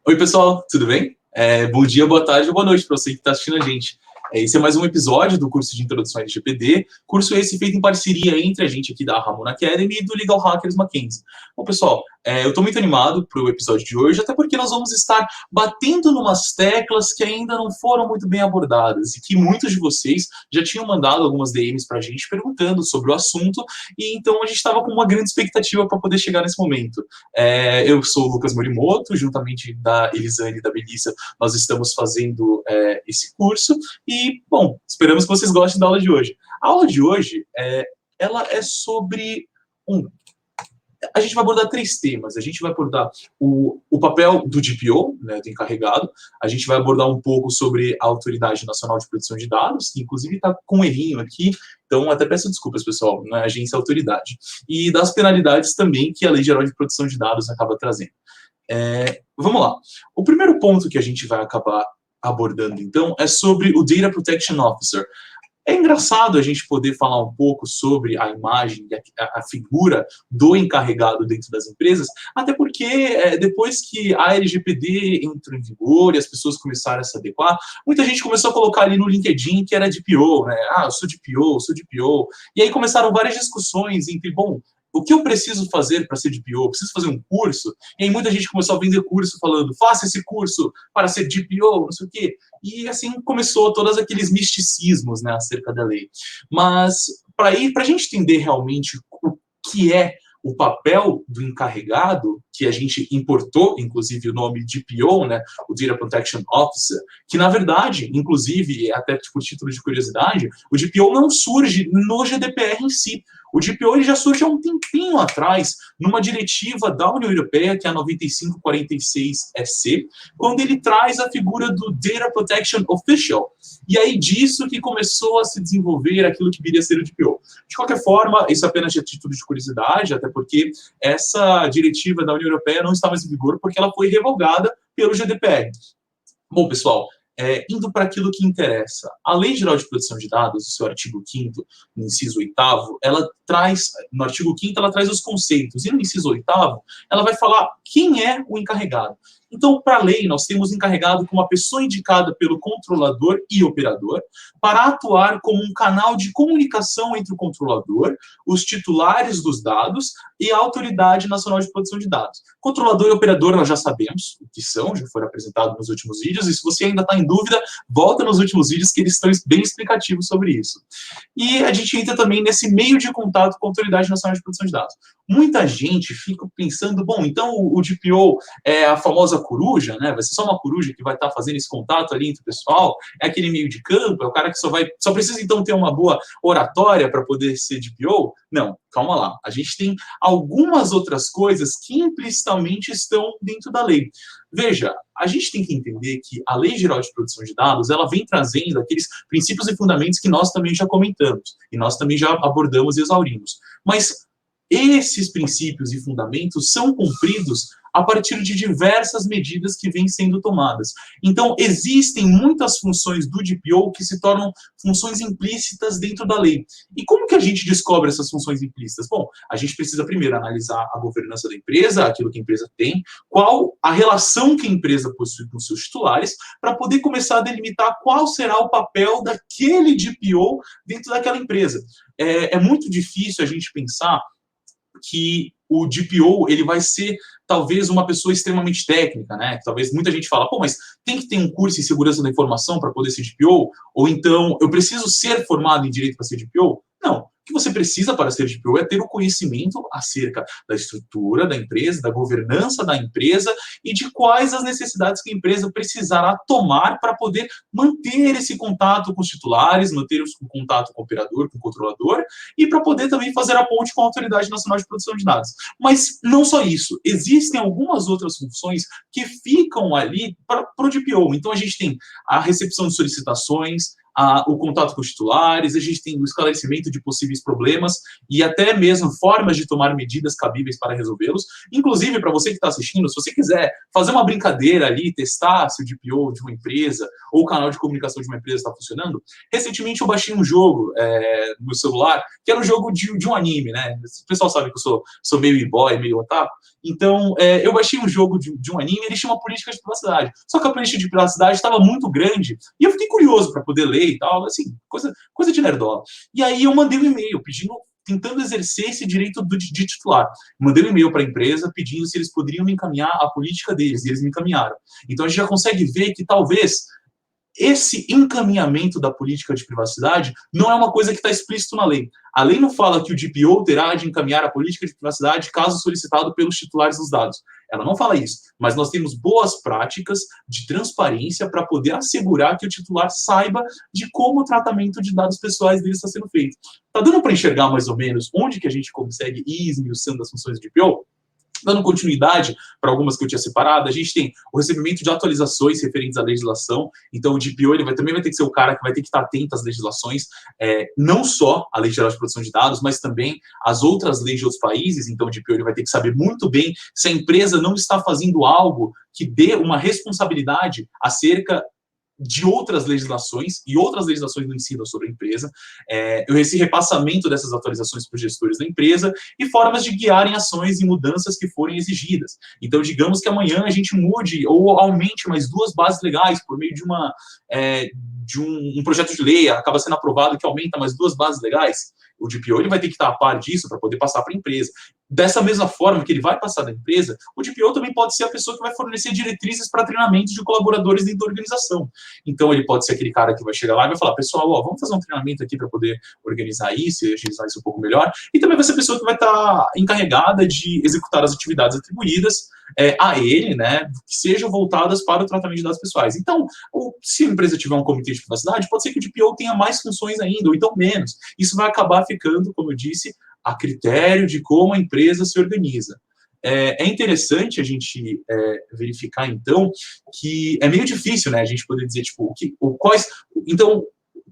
Oi, pessoal, tudo bem? Bom dia, boa tarde ou boa noite para você que está assistindo a gente. Esse é mais um episódio do curso de Introdução ao LGPD, curso esse feito em parceria entre a gente aqui da Ramon Academy e do Legal Hackers Mackenzie. Bom, pessoal, eu estou muito animado para o episódio de hoje, até porque nós vamos estar batendo numas teclas que ainda não foram muito bem abordadas e que muitos de vocês já tinham mandado algumas DMs para a gente perguntando sobre o assunto, e então a gente estava com uma grande expectativa para poder chegar nesse momento. Eu sou o Lucas Morimoto, juntamente da Elisane e da Belissa, nós estamos fazendo esse curso e, bom, esperamos que vocês gostem da aula de hoje. A aula de hoje, ela é sobre a gente vai abordar 3 temas. A gente vai abordar o papel do DPO, né, do encarregado. A gente vai abordar um pouco sobre a Autoridade Nacional de Proteção de Dados, que inclusive está com um errinho aqui, então até peço desculpas, pessoal, não é agência, é autoridade. E das penalidades também que a Lei Geral de Proteção de Dados acaba trazendo. Vamos lá. O primeiro ponto que a gente vai acabar abordando, então, é sobre o Data Protection Officer. É engraçado a gente poder falar um pouco sobre a imagem, a figura do encarregado dentro das empresas, até porque depois que a LGPD entrou em vigor e as pessoas começaram a se adequar, muita gente começou a colocar ali no LinkedIn que era DPO, né? Eu sou DPO, eu sou DPO. E aí começaram várias discussões entre, bom, o que eu preciso fazer para ser DPO? Eu preciso fazer um curso? E aí muita gente começou a vender curso falando, faça esse curso para ser DPO, não sei o quê. E assim começou todos aqueles misticismos, né, acerca da lei. Mas para a gente entender realmente o que é o papel do encarregado, que a gente importou, inclusive, o nome DPO, né, o Data Protection Officer, que, na verdade, inclusive, até por título de curiosidade, o DPO não surge no GDPR em si. O DPO ele já surge há um tempinho atrás, numa diretiva da União Europeia, que é a 9546-EC, quando ele traz a figura do Data Protection Official. E aí disso que começou a se desenvolver aquilo que viria a ser o DPO. De qualquer forma, isso é apenas de título de curiosidade, até porque essa diretiva da União Europeia não está mais em vigor porque ela foi revogada pelo GDPR. Bom, pessoal, indo para aquilo que interessa. A Lei Geral de Proteção de Dados, o seu artigo 5º, no inciso 8º, ela traz, no artigo 5º, ela traz os conceitos, e no inciso 8º, ela vai falar quem é o encarregado. Então, para a lei, nós temos encarregado como uma pessoa indicada pelo controlador e operador para atuar como um canal de comunicação entre o controlador, os titulares dos dados e a Autoridade Nacional de Proteção de Dados. Controlador e operador nós já sabemos o que são, já foram apresentados nos últimos vídeos, e se você ainda está em dúvida, volta nos últimos vídeos que eles estão bem explicativos sobre isso. E a gente entra também nesse meio de contato com a Autoridade Nacional de Proteção de Dados. Muita gente fica pensando, bom, então o DPO é a famosa coruja, né? Vai ser só uma coruja que vai estar fazendo esse contato ali entre o pessoal, é aquele meio de campo, é o cara que só precisa então ter uma boa oratória para poder ser DPO? Não, calma lá. A gente tem algumas outras coisas que implicitamente estão dentro da lei. Veja, a gente tem que entender que a Lei Geral de Proteção de Dados, ela vem trazendo aqueles princípios e fundamentos que nós também já comentamos, e nós também já abordamos e exaurimos. Mas esses princípios e fundamentos são cumpridos a partir de diversas medidas que vêm sendo tomadas. Então, existem muitas funções do DPO que se tornam funções implícitas dentro da lei. E como que a gente descobre essas funções implícitas? Bom, a gente precisa primeiro analisar a governança da empresa, aquilo que a empresa tem, qual a relação que a empresa possui com seus titulares, para poder começar a delimitar qual será o papel daquele DPO dentro daquela empresa. É muito difícil a gente pensar que o DPO ele vai ser talvez uma pessoa extremamente técnica, né? Talvez muita gente fala, pô, mas tem que ter um curso em segurança da informação para poder ser DPO? Ou então, eu preciso ser formado em direito para ser DPO? Não. O que você precisa para ser DPO é ter o conhecimento acerca da estrutura da empresa, da governança da empresa e de quais as necessidades que a empresa precisará tomar para poder manter esse contato com os titulares, manter o contato com o operador, com o controlador e para poder também fazer a ponte com a Autoridade Nacional de Proteção de Dados. Mas não só isso, existem algumas outras funções que ficam ali para o DPO. Então, a gente tem a recepção de solicitações, o contato com os titulares, a gente tem o esclarecimento de possíveis problemas e até mesmo formas de tomar medidas cabíveis para resolvê-los. Inclusive, para você que está assistindo, se você quiser fazer uma brincadeira ali, testar se o DPO de uma empresa ou o canal de comunicação de uma empresa está funcionando, recentemente eu baixei um jogo no meu celular, que era um jogo de um anime, né? O pessoal sabe que eu sou meio e-boy, meio otaku, Então, eu baixei um jogo de um anime, eles tinham uma política de privacidade. Só que a política de privacidade estava muito grande, e eu fiquei curioso para poder ler e tal, assim, coisa de nerdola. E aí eu mandei um e-mail pedindo, tentando exercer esse direito de titular. Mandei um e-mail para a empresa pedindo se eles poderiam me encaminhar a política deles, e eles me encaminharam. Então a gente já consegue ver que talvez esse encaminhamento da política de privacidade não é uma coisa que está explícito na lei. A lei não fala que o DPO terá de encaminhar a política de privacidade caso solicitado pelos titulares dos dados. Ela não fala isso, mas nós temos boas práticas de transparência para poder assegurar que o titular saiba de como o tratamento de dados pessoais dele está sendo feito. Está dando para enxergar mais ou menos onde que a gente consegue ir esmiuçando as funções de DPO? Dando continuidade para algumas que eu tinha separado, a gente tem o recebimento de atualizações referentes à legislação. Então, o DPO também vai ter que ser o cara que vai ter que estar atento às legislações, não só a Lei Geral de Proteção de Dados, mas também as outras leis de outros países. Então, o DPO vai ter que saber muito bem se a empresa não está fazendo algo que dê uma responsabilidade acerca de outras legislações, e outras legislações não ensinam sobre a empresa, esse repassamento dessas atualizações para os gestores da empresa e formas de guiarem ações e mudanças que forem exigidas. Então, digamos que amanhã a gente mude ou aumente mais 2 bases legais por meio de um projeto de lei, acaba sendo aprovado que aumenta mais 2 bases legais, o DPO ele vai ter que estar a par disso para poder passar para a empresa. Dessa mesma forma que ele vai passar da empresa, o DPO também pode ser a pessoa que vai fornecer diretrizes para treinamentos de colaboradores dentro da organização. Então, ele pode ser aquele cara que vai chegar lá e vai falar, pessoal, vamos fazer um treinamento aqui para poder organizar isso e agilizar isso um pouco melhor. E também vai ser a pessoa que vai estar encarregada de executar as atividades atribuídas a ele, né, que sejam voltadas para o tratamento de dados pessoais. Então, se a empresa tiver um comitê de privacidade, pode ser que o DPO tenha mais funções ainda, ou então menos. Isso vai acabar ficando, como eu disse, a critério de como a empresa se organiza. É interessante a gente verificar, então, que é meio difícil, né, a gente poder dizer, tipo, então,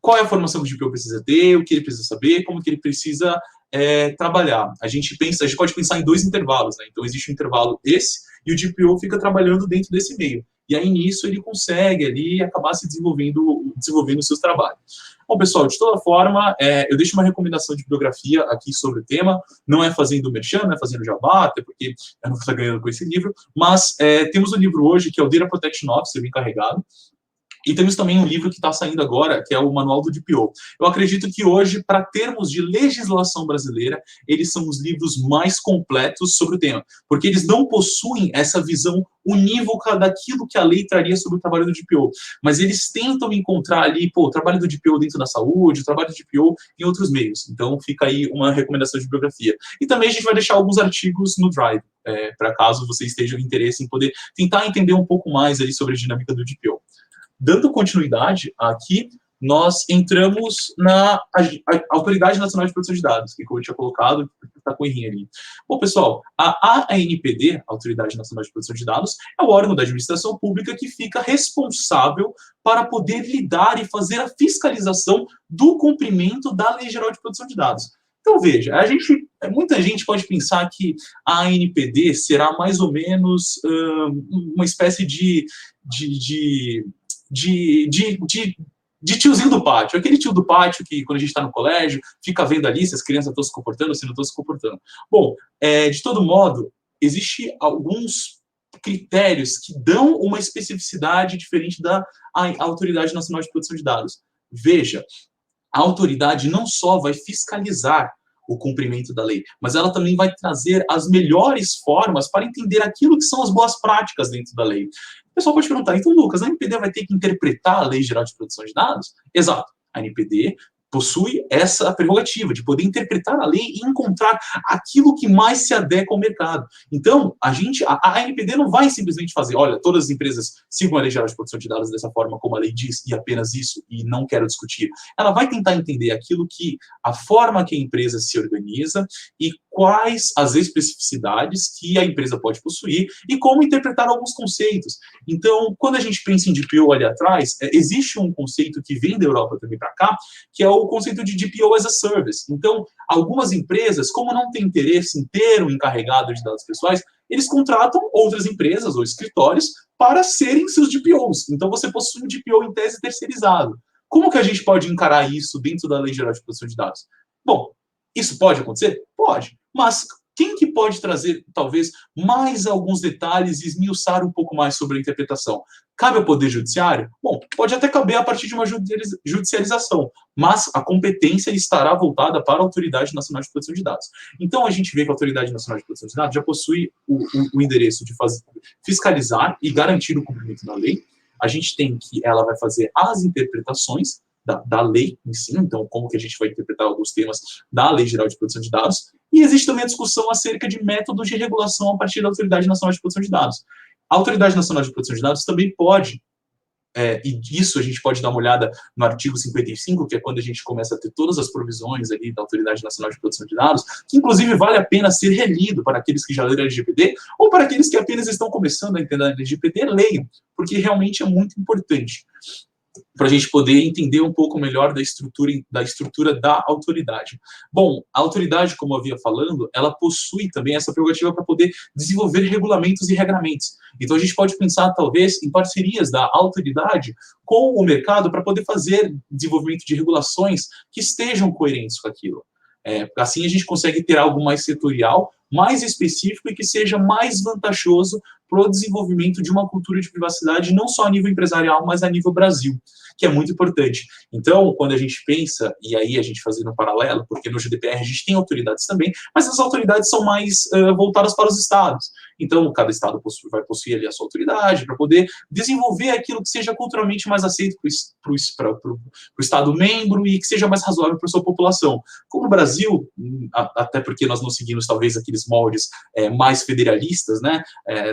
qual é a formação que o DPO precisa ter, o que ele precisa saber, como que ele precisa trabalhar. A gente pode pensar em 2 intervalos, né, então existe um intervalo esse, e o DPO fica trabalhando dentro desse meio. E aí, nisso, ele consegue ali acabar se desenvolvendo os seus trabalhos. Bom, pessoal, de toda forma, eu deixo uma recomendação de bibliografia aqui sobre o tema, não é fazendo merchan, não é fazendo jabá, até porque eu não estou ganhando com esse livro, mas temos um livro hoje que é o Data Protection Officer encarregado, e temos também um livro que está saindo agora, que é o Manual do DPO. Eu acredito que hoje, para termos de legislação brasileira, eles são os livros mais completos sobre o tema, porque eles não possuem essa visão unívoca daquilo que a lei traria sobre o trabalho do DPO, mas eles tentam encontrar ali, o trabalho do DPO dentro da saúde, o trabalho do DPO em outros meios. Então, fica aí uma recomendação de bibliografia. E também a gente vai deixar alguns artigos no Drive, para caso vocês estejam interesse em poder tentar entender um pouco mais ali sobre a dinâmica do DPO. Dando continuidade aqui, nós entramos na Autoridade Nacional de Proteção de Dados, que como eu tinha colocado, está com errinho ali. Bom, pessoal, a ANPD, Autoridade Nacional de Proteção de Dados, é o órgão da administração pública que fica responsável para poder lidar e fazer a fiscalização do cumprimento da Lei Geral de Proteção de Dados. Então, veja, muita gente pode pensar que a ANPD será mais ou menos uma espécie de tiozinho do pátio, aquele tio do pátio que, quando a gente está no colégio, fica vendo ali se as crianças estão se comportando, se não estão se comportando. Bom, de todo modo, existem alguns critérios que dão uma especificidade diferente da Autoridade Nacional de Proteção de Dados. Veja, a autoridade não só vai fiscalizar o cumprimento da lei, mas ela também vai trazer as melhores formas para entender aquilo que são as boas práticas dentro da lei. O pessoal pode perguntar, então, Lucas, a NPD vai ter que interpretar a Lei Geral de Proteção de Dados? Exato. A NPD possui essa prerrogativa de poder interpretar a lei e encontrar aquilo que mais se adequa ao mercado. Então, a ANPD não vai simplesmente fazer, olha, todas as empresas sigam a Lei Geral de Proteção de Dados dessa forma como a lei diz, e apenas isso, e não quero discutir. Ela vai tentar entender a forma que a empresa se organiza e quais as especificidades que a empresa pode possuir e como interpretar alguns conceitos. Então, quando a gente pensa em DPO ali atrás, existe um conceito que vem da Europa também para cá, que é o conceito de DPO as a Service. Então, algumas empresas, como não têm interesse em ter um encarregado de dados pessoais, eles contratam outras empresas ou escritórios para serem seus DPOs. Então, você possui um DPO em tese terceirizado. Como que a gente pode encarar isso dentro da Lei Geral de Proteção de Dados? Bom, isso pode acontecer? Pode. Mas Quem que pode trazer, talvez, mais alguns detalhes e esmiuçar um pouco mais sobre a interpretação? Cabe ao Poder Judiciário? Bom, pode até caber a partir de uma judicialização, mas a competência estará voltada para a Autoridade Nacional de Proteção de Dados. Então, a gente vê que a Autoridade Nacional de Proteção de Dados já possui o endereço de fiscalizar e garantir o cumprimento da lei. A gente tem que ela vai fazer as interpretações da lei em si, então como que a gente vai interpretar alguns temas da Lei Geral de Proteção de Dados, e existe também a discussão acerca de métodos de regulação a partir da Autoridade Nacional de Proteção de Dados. A Autoridade Nacional de Proteção de Dados também pode, e isso a gente pode dar uma olhada no artigo 55, que é quando a gente começa a ter todas as provisões ali da Autoridade Nacional de Proteção de Dados, que inclusive vale a pena ser relido para aqueles que já leram a LGPD, ou para aqueles que apenas estão começando a entender a LGPD, leiam, porque realmente é muito importante para a gente poder entender um pouco melhor da estrutura da autoridade. Bom, a autoridade, como eu havia falando, ela possui também essa prerrogativa para poder desenvolver regulamentos e regramentos. Então, a gente pode pensar, talvez, em parcerias da autoridade com o mercado para poder fazer desenvolvimento de regulações que estejam coerentes com aquilo. Assim, a gente consegue ter algo mais setorial, mais específico e que seja mais vantajoso para o desenvolvimento de uma cultura de privacidade, não só a nível empresarial, mas a nível Brasil, que é muito importante. Então, quando a gente pensa, e aí a gente fazendo um paralelo, porque no GDPR a gente tem autoridades também, mas as autoridades são mais voltadas para os estados. Então, cada estado vai possuir ali a sua autoridade para poder desenvolver aquilo que seja culturalmente mais aceito para o estado membro e que seja mais razoável para a sua população. Como no Brasil, até porque nós não seguimos talvez aqueles moldes mais federalistas, né?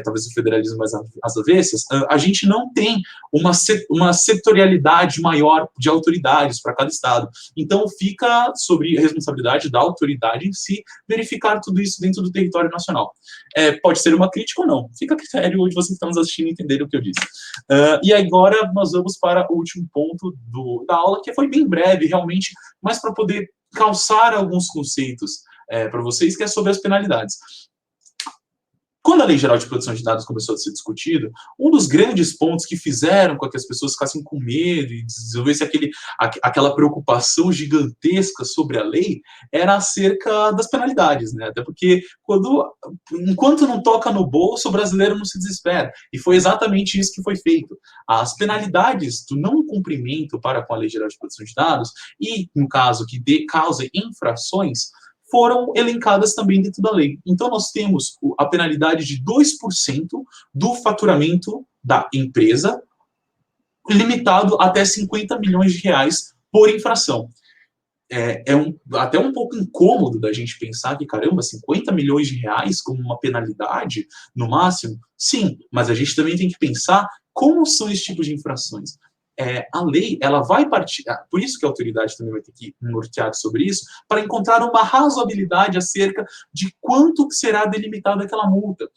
Talvez o federalismo mais às avessas, a gente não tem uma setorialidade maior de autoridades para cada estado. Então, fica sobre a responsabilidade da autoridade em si verificar tudo isso dentro do território nacional. Pode ser uma crítica ou não, fica a critério de vocês que estão nos assistindo entender o que eu disse. E agora nós vamos para o último ponto da aula, que foi bem breve, realmente, mas para poder calçar alguns conceitos para vocês, que é sobre as penalidades. Quando a Lei Geral de Proteção de Dados começou a ser discutida, um dos grandes pontos que fizeram com que as pessoas ficassem com medo e desenvolvessem aquela preocupação gigantesca sobre a lei era acerca das penalidades, né? Até porque enquanto não toca no bolso, o brasileiro não se desespera. E foi exatamente isso que foi feito. As penalidades do não cumprimento para com a Lei Geral de Proteção de Dados e, no caso, que cause infrações, foram elencadas também dentro da lei. Então, nós temos a penalidade de 2% do faturamento da empresa, limitado até 50 milhões de reais por infração. Até um pouco incômodo da gente pensar que, caramba, 50 milhões de reais como uma penalidade, no máximo? Sim, mas a gente também tem que pensar como são esses tipos de infrações. A lei, ela vai partir, por isso que a autoridade também vai ter que nortear sobre isso, para encontrar uma razoabilidade acerca de quanto será delimitada aquela multa.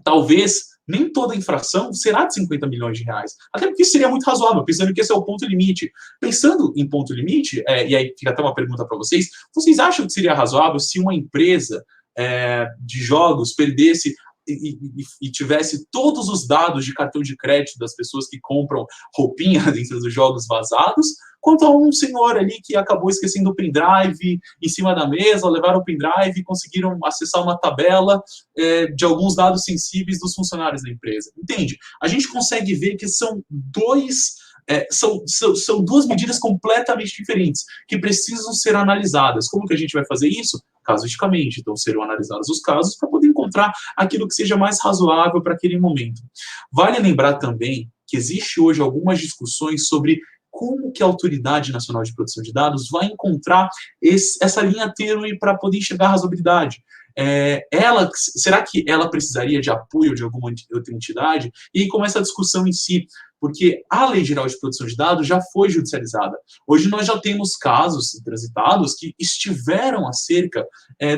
Talvez nem toda infração será de 50 milhões de reais, até porque seria muito razoável, pensando que esse é o ponto limite. Pensando em ponto limite, e aí fica até uma pergunta para vocês acham que seria razoável se uma empresa de jogos perdesse e tivesse todos os dados de cartão de crédito das pessoas que compram roupinha dentro dos jogos vazados, quanto a um senhor ali que acabou esquecendo o pendrive em cima da mesa, levaram o pendrive e conseguiram acessar uma tabela de alguns dados sensíveis dos funcionários da empresa. Entende? A gente consegue ver que são são duas medidas completamente diferentes, que precisam ser analisadas. Como que a gente vai fazer isso? Casuisticamente. Então, serão analisados os casos para poder encontrar aquilo que seja mais razoável para aquele momento. Vale lembrar também que existe hoje algumas discussões sobre como que a Autoridade Nacional de Proteção de Dados vai encontrar essa linha tênue para poder enxergar a razoabilidade. Será que ela precisaria de apoio de alguma outra entidade? E aí começa a discussão em si, porque a Lei Geral de Proteção de Dados já foi judicializada. Hoje nós já temos casos transitados que estiveram acerca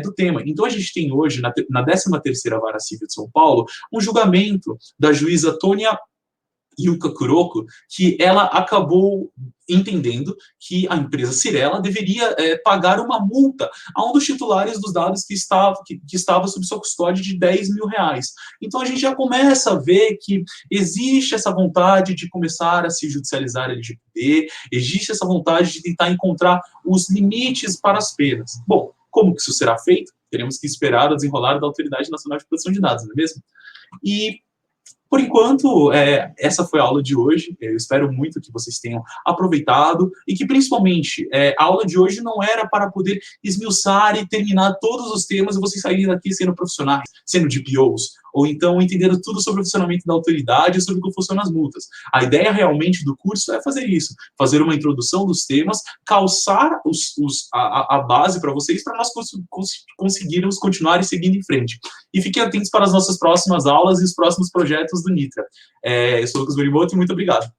do tema. Então a gente tem hoje, na 13ª Vara Civil de São Paulo, um julgamento da juíza Tônia Yuka Kuroko, que ela acabou entendendo que a empresa Cyrela deveria pagar uma multa a um dos titulares dos dados que estava sob sua custódia de 10 mil reais. Então a gente já começa a ver que existe essa vontade de começar a se judicializar a LGPD, existe essa vontade de tentar encontrar os limites para as penas. Bom, como que isso será feito? teremos que esperar o desenrolar da Autoridade Nacional de Proteção de Dados, não é mesmo? E, por enquanto, essa foi a aula de hoje. Eu espero muito que vocês tenham aproveitado e que, principalmente, a aula de hoje não era para poder esmiuçar e terminar todos os temas e vocês saírem daqui sendo profissionais, sendo DPOs, ou então entendendo tudo sobre o funcionamento da autoridade e sobre como funcionam as multas. A ideia realmente do curso é fazer isso, fazer uma introdução dos temas, calçar a base para vocês, para nós conseguirmos continuar e seguindo em frente. E fiquem atentos para as nossas próximas aulas e os próximos projetos do Nitra. Eu sou o Lucas Morimoto e muito obrigado.